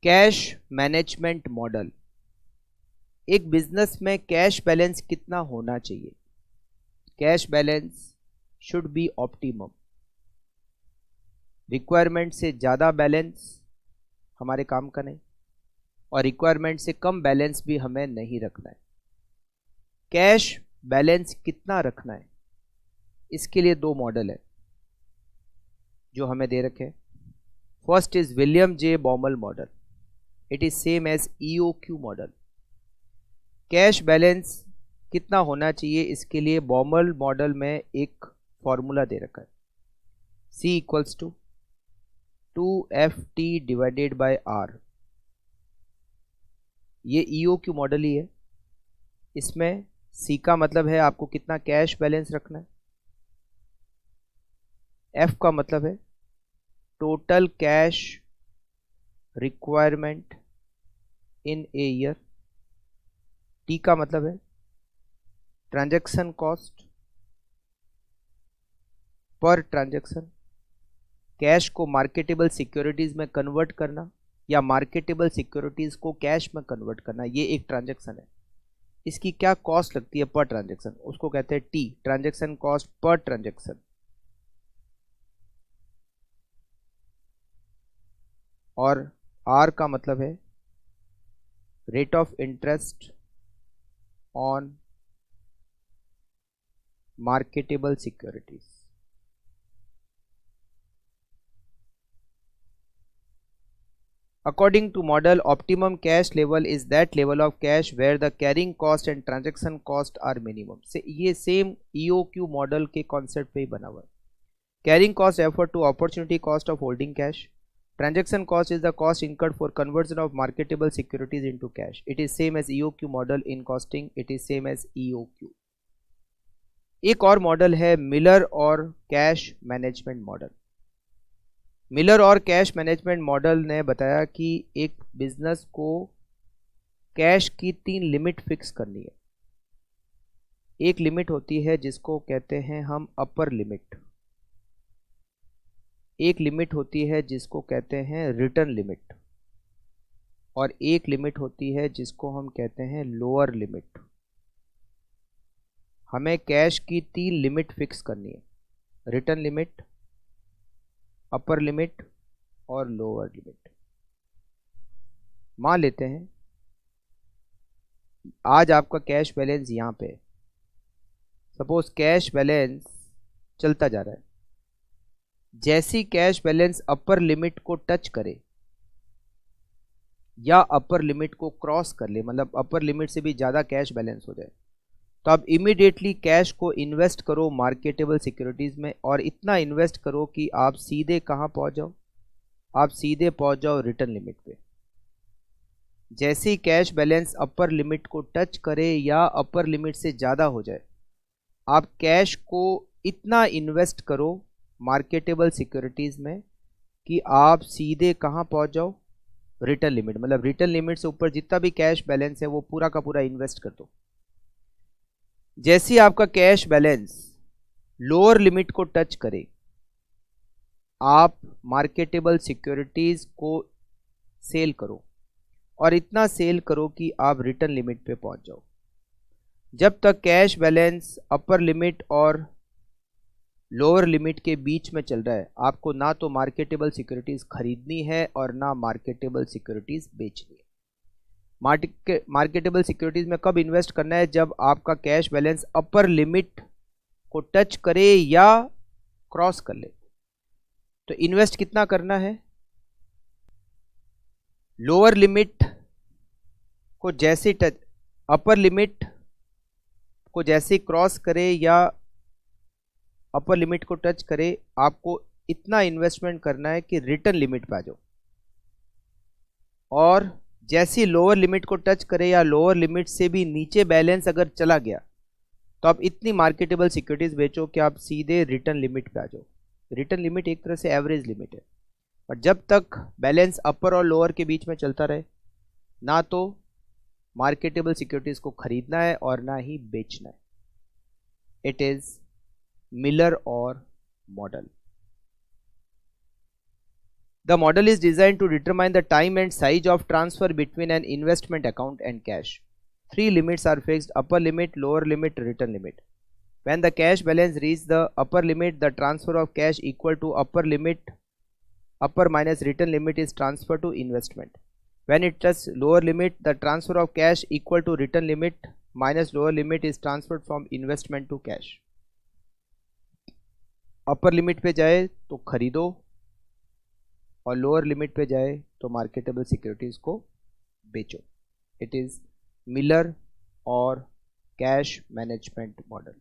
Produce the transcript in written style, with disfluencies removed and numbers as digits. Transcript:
Cash management model. एक business में cash balance कितना होना चाहिए? Cash balance should be optimum. Requirement से ज़्यादा बैलेंस हमारे काम का नहीं, और रिक्वायरमेंट से कम बैलेंस भी हमें नहीं रखना है। कैश बैलेंस कितना रखना है, इसके लिए दो मॉडल है जो हमें दे रखे हैं। First is William J Baumol model. It is same as EOQ model. Cash balance कितना होना चाहिए, इसके लिए बॉमल मॉडल में एक फॉर्मूला दे रखा है, C equals to 2FT divided by R। ये EOQ मॉडल ही है। इसमें C का मतलब है आपको कितना कैश बैलेंस रखना है, F का मतलब है total cash requirement in a year, T का मतलब है transaction cost per transaction. Cash को मार्केटेबल सिक्योरिटीज में कन्वर्ट करना या मार्केटेबल सिक्योरिटीज को कैश में कन्वर्ट करना, ये एक ट्रांजैक्शन है। इसकी क्या कॉस्ट लगती है पर ट्रांजैक्शन, उसको कहते हैं T, transaction cost per transaction. और R का मतलब है rate of interest on marketable securities. According to model, optimum cash level is that level of cash where the carrying cost and transaction cost are minimum। से ये same EOQ model के concept पे ही बना हुआ है। Carrying cost refer to opportunity cost of holding cash. Transaction cost is the cost incurred for conversion of marketable securities into cash. It is same as EOQ model in costing. It is same as EOQ. एक और model है Miller और cash management model. Miller और cash management model ने बताया कि एक business को कैश की 3 लिमिट फिक्स करनी है। एक लिमिट होती है जिसको कहते हैं हम अपर लिमिट, एक लिमिट होती है जिसको कहते हैं रिटर्न लिमिट, और एक लिमिट होती है जिसको हम कहते हैं लोअर लिमिट। हमें कैश की 3 लिमिट फिक्स करनी है, रिटर्न लिमिट, अपर लिमिट और लोअर लिमिट। मान लेते हैं आज आपका कैश बैलेंस यहाँ पे, सपोज कैश बैलेंस चलता जा रहा है। जैसी कैश बैलेंस अपर लिमिट को टच करे या अपर लिमिट को क्रॉस कर ले, मतलब अपर लिमिट से भी ज़्यादा कैश बैलेंस हो जाए, तो आप इमीडिएटली कैश को इन्वेस्ट करो मार्केटेबल सिक्योरिटीज़ में, और इतना इन्वेस्ट करो कि आप सीधे कहाँ पहुँच जाओ, आप सीधे पहुँच जाओ रिटर्न लिमिट पे। जैसे ही कैश बैलेंस अपर लिमिट को टच करे या अपर लिमिट से ज़्यादा हो जाए, आप कैश को इतना इन्वेस्ट करो मार्केटेबल सिक्योरिटीज़ में कि आप सीधे कहाँ पहुँच जाओ, रिटर्न लिमिट। मतलब रिटर्न लिमिट से ऊपर जितना भी कैश बैलेंस है वो पूरा का पूरा इन्वेस्ट कर दो। जैसे आपका कैश बैलेंस लोअर लिमिट को टच करे, आप मार्केटेबल सिक्योरिटीज को सेल करो, और इतना सेल करो कि आप रिटर्न लिमिट पे पहुंच जाओ। जब तक कैश बैलेंस अपर लिमिट और लोअर लिमिट के बीच में चल रहा है, आपको ना तो मार्केटेबल सिक्योरिटीज खरीदनी है और ना मार्केटेबल सिक्योरिटीज बेचनी है। मार्केटेबल सिक्योरिटीज में कब इन्वेस्ट करना है, जब आपका कैश बैलेंस अपर लिमिट को टच करे या क्रॉस कर ले। तो इन्वेस्ट कितना करना है, लोअर लिमिट को जैसे टच, अपर लिमिट को जैसे क्रॉस करे या अपर लिमिट को टच करे, आपको इतना इन्वेस्टमेंट करना है कि रिटर्न लिमिट पे आ जाओ। और जैसी लोअर लिमिट को टच करे या लोअर लिमिट से भी नीचे बैलेंस अगर चला गया, तो आप इतनी मार्केटेबल सिक्योरिटीज बेचो कि आप सीधे रिटर्न लिमिट पे आ जाओ। रिटर्न लिमिट एक तरह से एवरेज लिमिट है, और जब तक बैलेंस अपर और लोअर के बीच में चलता रहे, ना तो मार्केटेबल सिक्योरिटीज को खरीदना है और ना ही बेचना है। इट इज मिलर और model. The model is designed to determine the time and size of transfer between an investment account and cash. Three limits are fixed: upper limit, lower limit, return limit. When the cash balance reaches the upper limit, the transfer of cash equal to upper minus return limit is transferred to investment. When it touches lower limit, the transfer of cash equal to return limit minus lower limit is transferred from investment to cash. Upper limit पे जाए तो खरीदो और lower limit पे जाए तो marketable securities को बेचो. इट इज मिलर और कैश मैनेजमेंट मॉडल.